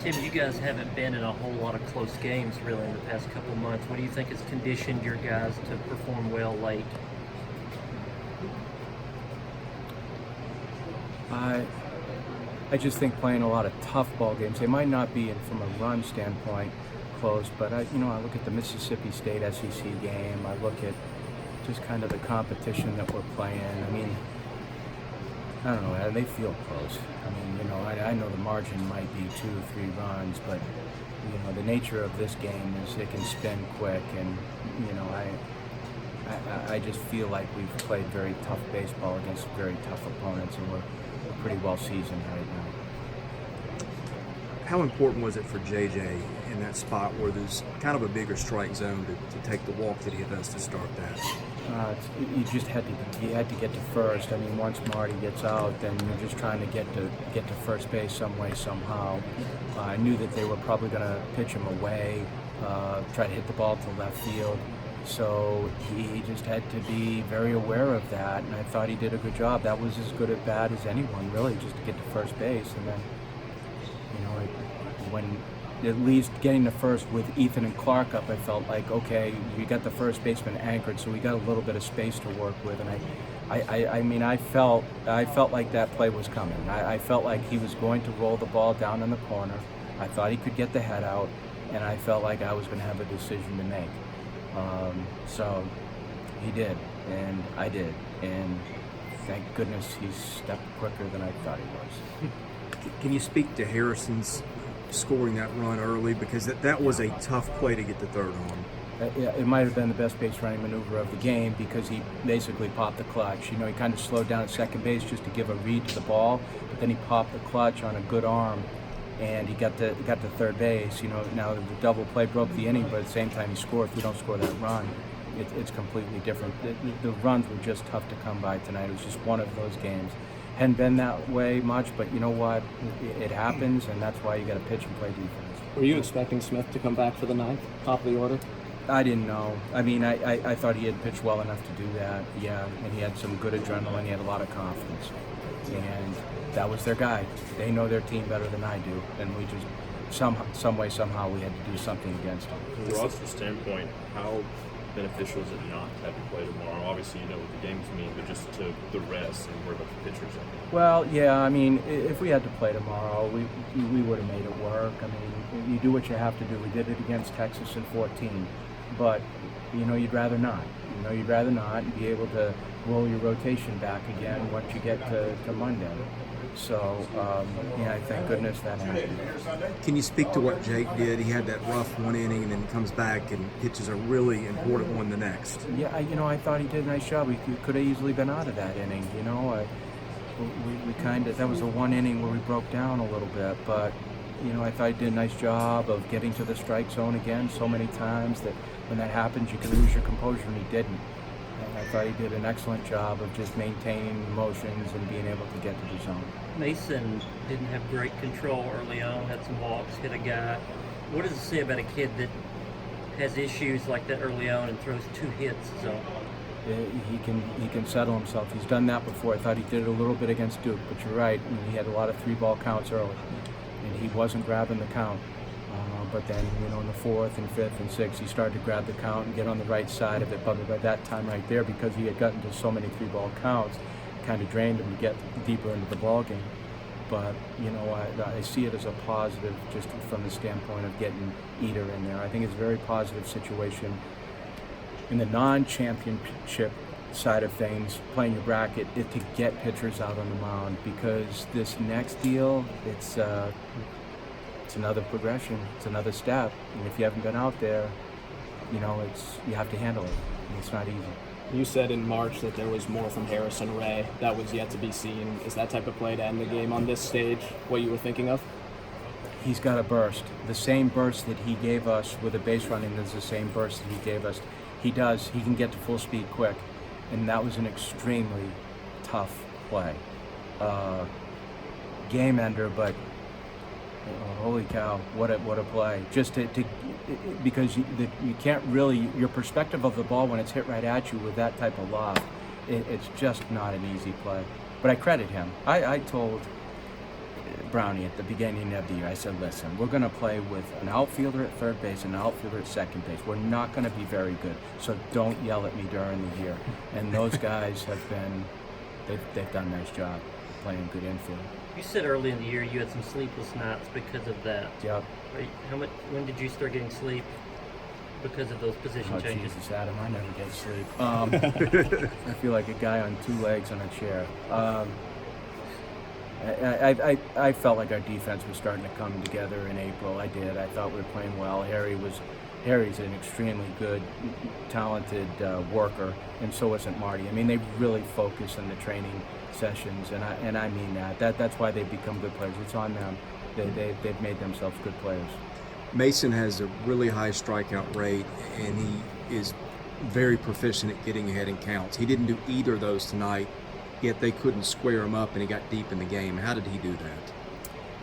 Tim, you guys haven't been in a whole lot of close games really in the past couple months. What do you think has conditioned your guys to perform well late? I just think playing a lot of tough ball games. They might not be, from a run standpoint, close, but I look at the Mississippi State SEC game. I look at just kind of the competition that we're playing. I mean, I don't know. They feel close. I mean, I know the margin might be 2 or 3 runs, but the nature of this game is it can spin quick, and I just feel like we've played very tough baseball against very tough opponents, and we're pretty well seasoned right now. How important was it for JJ in that spot where there's kind of a bigger strike zone to take the walk that he does to start that? You just had to get to first. I mean, once Marty gets out, then you're just trying to get to first base some way, somehow. I knew that they were probably going to pitch him away, try to hit the ball to left field. So he just had to be very aware of that, and I thought he did a good job. That was as good at bat as anyone, really, just to get to first base. And then, when at least getting to first with Ethan and Clark up, I felt like, okay, we got the first baseman anchored, so we got a little bit of space to work with. And I felt like that play was coming. I felt like he was going to roll the ball down in the corner. I thought he could get the head out, and I felt like I was going to have a decision to make. So he did, and I did, and thank goodness he stepped quicker than I thought he was. Can you speak to Harrison's scoring that run early? Because that was a tough play to get the third on. Yeah, it might have been the best base running maneuver of the game because he basically popped the clutch. He kind of slowed down at second base just to give a read to the ball, but then he popped the clutch on a good arm, and he got to third base. Now the double play broke the inning, but at the same time he scored. If we don't score that run, it's completely different. The runs were just tough to come by tonight. It was just one of those games. Hadn't been that way much, but you know what? It happens, and that's why you got to pitch and play defense. Were you expecting Smith to come back for the ninth, top of the order? I didn't know. I mean, I thought he had pitched well enough to do that, yeah, and he had some good adrenaline. He had a lot of confidence, and that was their guy. They know their team better than I do, and we just some way, somehow, we had to do something against them. From a roster standpoint, how beneficial is it not to have you play tomorrow? Obviously, you know what the games mean, but just to the rest and where about the pitchers? Well, yeah, I mean, if we had to play tomorrow, we would have made it work. I mean, you do what you have to do. We did it against Texas in 14, but you'd rather not. You'd rather not and be able to roll your rotation back again once you get to Monday. So, thank goodness that happened. Can you speak to what Jake did? He had that rough one inning and then comes back and pitches a really important one the next. Yeah, I thought he did a nice job. He could have easily been out of that inning, we kind of, that was the one inning where we broke down a little bit, but, I thought he did a nice job of getting to the strike zone again so many times that when that happens, you can lose your composure, and he didn't. And I thought he did an excellent job of just maintaining emotions and being able to get to the zone. Mason didn't have great control early on, had some walks, hit a guy. What does it say about a kid that has issues like that early on and throws 2 hits? So he can settle himself. He's done that before. I thought he did it a little bit against Duke, but you're right. He had a lot of 3-ball counts early, and he wasn't grabbing the count. But then, in the 4th and 5th and 6th, he started to grab the count and get on the right side of it. But by that time right there, because he had gotten to so many 3-ball counts, kind of drained him to get deeper into the ball game. But I see it as a positive just from the standpoint of getting Eder in there. I think it's a very positive situation in the non-championship side of things, playing your bracket, to get pitchers out on the mound, because this next deal, it's another progression, it's another step, and if you haven't been out there, you have to handle it, and it's not easy. You said in March that there was more from Harrison Ray. That was yet to be seen. Is that type of play to end the game on this stage what you were thinking of? He's got a burst. The same burst that he gave us with a base running is the same burst that he gave us. He can get to full speed quick, and that was an extremely tough play. Game ender, but holy cow, what a play. Just because you can't really, your perspective of the ball when it's hit right at you with that type of lob, it's just not an easy play. But I credit him. I told Brownie at the beginning of the year. I said, listen, we're going to play with an outfielder at third base and an outfielder at second base. We're not going to be very good, so don't yell at me during the year. And those guys have been, they've done a nice job playing good infield. You said early in the year you had some sleepless nights because of that. Yep. Right? When did you start getting sleep because of those position Oh, changes? Jesus, Adam, I never get sleep. I feel like a guy on 2 legs on a chair. I felt like our defense was starting to come together in April. I did. I thought we were playing well. Harry's an extremely good, talented worker, and so isn't Marty. I mean, they really focus on the training sessions, and I mean that. That's why they've become good players. It's on them. They've made themselves good players. Mason has a really high strikeout rate, and he is very proficient at getting ahead in counts. He didn't do either of those tonight, yet they couldn't square him up, and he got deep in the game. How did he do that?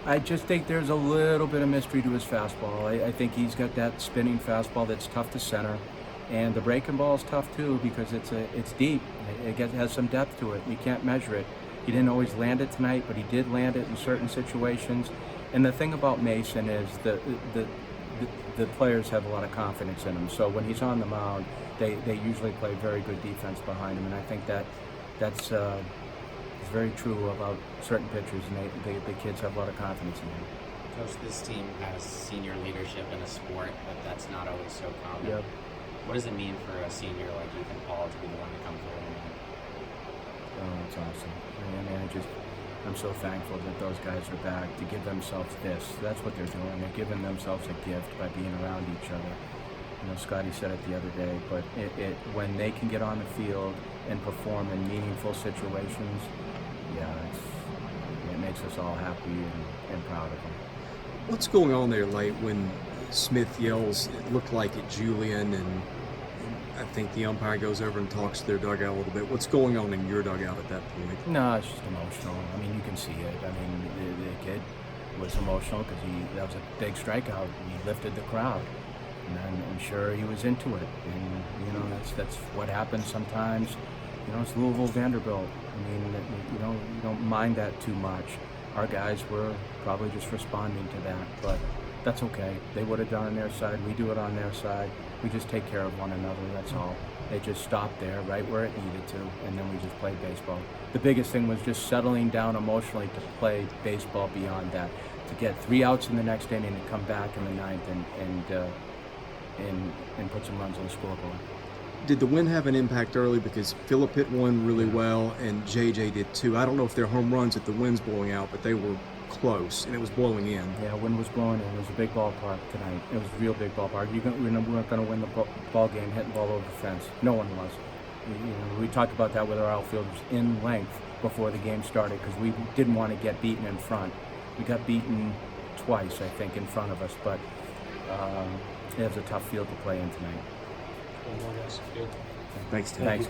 I just think there's a little bit of mystery to his fastball. I think he's got that spinning fastball that's tough to center, and the breaking ball is tough too because it's deep. It has some depth to it. You can't measure it. He didn't always land it tonight, but he did land it in certain situations. And the thing about Mason is the players have a lot of confidence in him. So when he's on the mound, they usually play very good defense behind him, and I think that's very true about certain pitchers, and the kids have a lot of confidence in him. Coach, this team has senior leadership in a sport, but that's not always so common. Yep. What does it mean for a senior like Ethan Paul to be the one to come forward? Oh, it's awesome. I'm so thankful that those guys are back to give themselves this. That's what they're doing. They're giving themselves a gift by being around each other. You know, Scotty said it the other day, but when they can get on the field and perform in meaningful situations, it makes us all happy and proud of them. What's going on there late when Smith yells, it looked like at Julian, and I think the umpire goes over and talks to their dugout a little bit. What's going on in your dugout at that point? No, it's just emotional. I mean, you can see it. I mean, the kid was emotional because that was a big strikeout. He lifted the crowd, and I'm sure he was into it. And you know, that's what happens sometimes. You know, it's Louisville, Vanderbilt. I mean, you don't mind that too much. Our guys were probably just responding to that, but that's okay. They would have done on their side. We do it on their side. We just take care of one another, that's all. They just stopped there, right where it needed to, and then we just played baseball. The biggest thing was just settling down emotionally to play baseball beyond that. To get 3 outs in the next inning and come back in the 9th and put some runs on the scoreboard. Did the win have an impact early because Phillip hit one really well and JJ did too? I don't know if they're home runs if the wind's blowing out, but they were close and it was blowing in. Yeah, wind was blowing in. It was a big ballpark tonight. It was a real big ballpark. We weren't going to win the ball game hitting the ball over the fence. No one was. We talked about that with our outfielders in length before the game started because we didn't want to get beaten in front. We got beaten twice, I think, in front of us, but it was a tough field to play in tonight. Thanks, Tim. Thanks.